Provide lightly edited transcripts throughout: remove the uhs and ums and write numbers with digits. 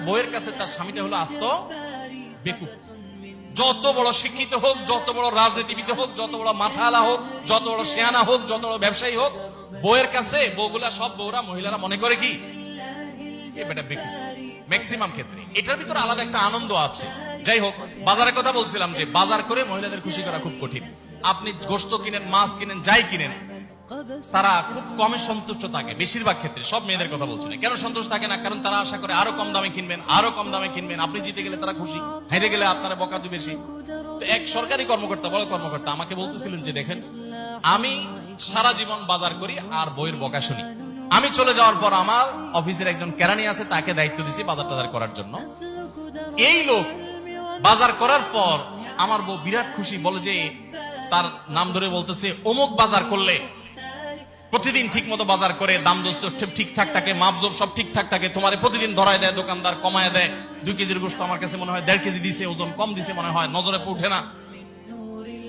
বউয়ের কাছে তার স্বামীটা হলো আস্ত বেকুব। যত বড় শিক্ষিত হোক, যত বড় রাজনীতিবিদ হোক, যত বড় মাথাওয়ালা হোক, যত বড় শেয়ানা হোক, যত বড় ব্যবসায়ী হোক, বউয়ের কাছে বউগুলা সব বউরা মহিলারা মনে করে কি এ বেটা বেকুব ম্যাক্সিমাম ক্ষেত্রে। এটার ভিতরে আলাদা একটা আনন্দ আছে। যাই হোক, বাজারের কথা বলছিলাম যে বাজার করে মহিলাদের খুশি করা খুব কঠিন। আপনি গোশত কিনেন, মাছ কিনেন, যাই কিনেন, তারা খুব কমে সন্তুষ্ট থাকে বেশিরভাগ ক্ষেত্রে। সব মেয়েদের কথা বলছি না। কেন সন্তুষ্ট থাকে না? কারণ তারা আশা করে আরো কম দামে কিনবেন, আরো কম দামে কিনবেন। আপনি জিতে গেলে তারা খুশি, হেরে গেলে আপনারা বকাজু বেশি। তো এক সরকারি কর্মকর্তা, বড় কর্মকর্তা আমাকে বলতেছিলেন যে দেখেন, আমি সারা জীবন বাজার করি আর বইয়ের বকা শুনি। আমি চলে যাওয়ার পর আমার অফিসের একজন কেরানি আছে, তাকে দায়িত্ব দিছি বাজার টাজার করার জন্য। এই লোক বাজার করার পর আমার বউ বিরাট খুশি, বলে যে তার নাম ধরে বলতেছে, অমুক বাজার করলে প্রতিদিন ঠিক মতো বাজার করে, দাম দোস্ত ঠিকঠাক থাকে, মাপজোপ সব ঠিকঠাক থাকে, তোমার প্রতিদিন ধরায় দেয়, দোকানদার কমায় দেয়। 2 কেজির গোশত আমার কাছে মনে হয় 1.5 কেজি দিছে, ওজন কম দিছে মনে হয়, নজরে উঠে না।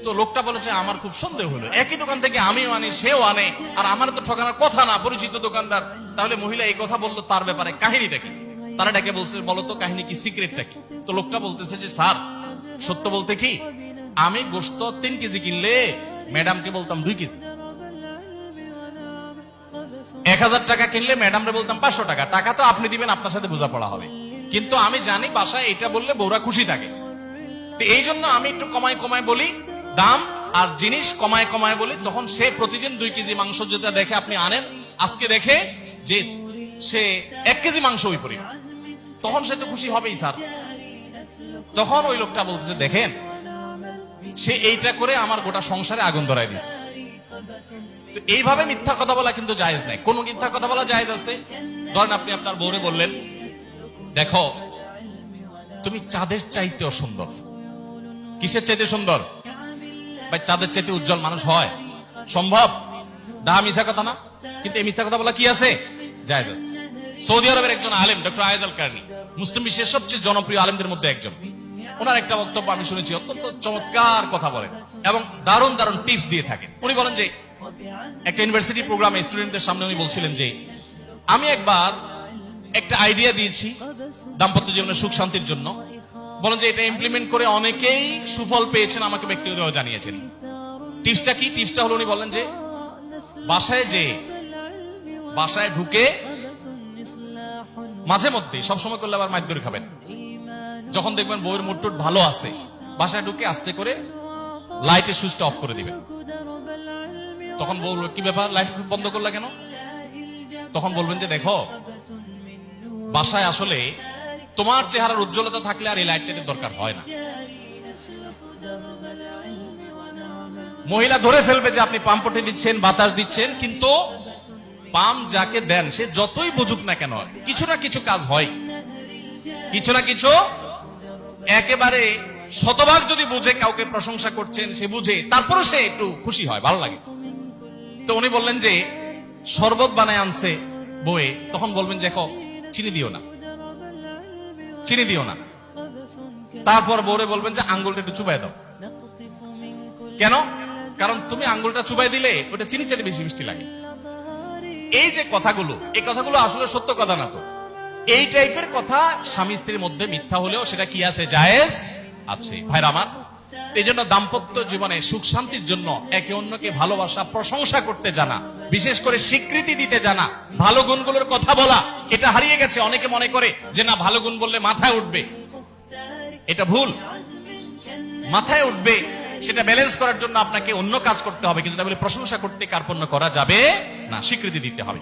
তো লোকটা বলেছে আমার খুব সন্দেহ হলো, একই দোকান থেকে আমিও আনি, সেও আনে, আর আমার তো ঠকানোর কথা না, পরিচিত দোকানদার। তাহলে মহিলা এই কথা বললো, তার ব্যাপারে কাহিনীটা কি? তারা ডেকে বলছে, বলো তো কাহিনী কি, সিক্রেটটা কি? তো লোকটা বলতেছে যে স্যার, সত্য বলতে কি, আমি গোশত 3 কেজি কিনলে ম্যাডামকে বলতাম 2 কেজি, 1000 টাকা কিনলে ম্যাডামরে বলতাম 500 টাকা। টাকা তো আপনি দিবেন, আপনার সাথে বোঝাপড়া হবে, কিন্তু আমি জানি বাসায় এটা বললে বউরা খুশি থাকে। তো এই জন্য আমি একটু কমায় কমায় বলি দাম, আর জিনিস কমায় কমায় বলি। তখন সে প্রতিদিন 2 কেজি মাংস যেটা দেখে আপনি আনেন, আজকে দেখে যে সে 1 কেজি মাংস ওই পরি, তখন সে তো খুশি হবেই স্যার। তখন ওই লোকটা বলতেছে দেখেন, সে এইটা করে আমার গোটা সংসারে আগুন ধরায় দিস। তো এইভাবে মিথ্যা কথা বলা কিন্তু জায়েজ নাই। কোন মিথ্যা কথা বলা জায়েজ আছে? ধরেন আপনি আপনার বউরে বললেন, দেখো তুমি চাঁদের চাইতেও সুন্দর। কিসের চাইতে সুন্দর? ভাই চাঁদের চাইতে উজ্জ্বল মানুষ হয় সম্ভব? ডাহা মিথ্যা কথা না? কিন্তু এই মিথ্যা কথা বলা কি আছে? জায়েজ আছে। সৌদি আরবের একজন আলেম, ডক্টর আয়েজ আল কারনি, মুসলিম বিশ্বের সবচেয়ে জনপ্রিয় আলেমদের মধ্যে একজন। ওনার একটা বক্তব্য আমি শুনেছি, অত্যন্ত চমৎকার কথা বলেন এবং দারুণ দারুণ টিপস দিয়ে থাকেন। উনি বলেন যে একটা ইউনিভার্সিটি প্রোগ্রামে স্টুডেন্টদের সামনে উনি বলছিলেন যে আমি একবার একটা আইডিয়া দিয়েছি দাম্পত্য জীবনের সুখ শান্তির জন্য। বলেন যে এটা ইমপ্লিমেন্ট করে অনেকেই সুফল পেয়েছেন, আমাকে ব্যক্তিগতভাবে জানিয়েছেন। টিপসটা কি? টিপসটা হলো উনি বলেন যে বাসায় ঢুকে মাঝে মধ্যে, সবসময় করলে আবার মাইর ধরে খাবেন, যখন দেখবেন বউয়ের মুড টুট ভালো আছে, বাসায় ঢুকে আস্তে করে লাইটের সুইচটা অফ করে দিবেন। তখন বলবো কি ব্যাপার, লাইট বন্ধ করলা কেন? তখন বলবেন যে দেখো, বাসায় আসলে তোমার চেহারার উজ্জ্বলতা থাকলে আর এই লাইটের দরকার হয় না। মহিলা ধরে ফেলবে যে আপনি পাম্পটে দিচ্ছেন, বাতাস দিচ্ছেন, কিন্তু পাম্প যাকে দেন সে যতই বুঝুক না কেন, কিছু না কিছু কাজ হয়, কিছু না কিছু। একেবারে শতভাগ যদি বুঝে কাউকে প্রশংসা করছেন, সে বুঝে, তারপরে সে একটু খুশি হয়, ভালো লাগে। তো উনি বললেন যে শরবত বানায় আনছে বউয়ে, তখন বলবেন দেখো চিনি দিও না, চিনি দিও না। তারপর বউরে বলবেন যে আঙ্গুলটা একটু চুবাই দাও। কেন? কারণ তুমি আঙ্গুলটা চুবাই দিলে ওটা চিনি চাইতে বেশি মিষ্টি লাগে। এই যে কথাগুলো, এই কথাগুলো আসলে সত্য কথা না। তো এই টাইপের কথা স্বামী স্ত্রীর মধ্যে মিথ্যা হলেও সেটা কি আছে? জায়েজ আছে। ভাইরা আমার, এই জন্য দাম্পত্য জীবনে সুখ শান্তির জন্য একে অন্যকে ভালোবাসা, প্রশংসা করতে জানা, বিশেষ করে স্বীকৃতি দিতে জানা, ভালো গুণগুলোর কথা বলা, এটা হারিয়ে গেছে। অনেকে মনে করে যে না, ভালো গুণ বললে মাথায় উঠবে। এটা ভুল। মাথায় উঠবে সেটা ব্যালেন্স করার জন্য আপনাকে অন্য কাজ করতে হবে, কিন্তু তাহলে প্রশংসা করতে কার্পণ্য করা যাবে না, স্বীকৃতি দিতে হবে।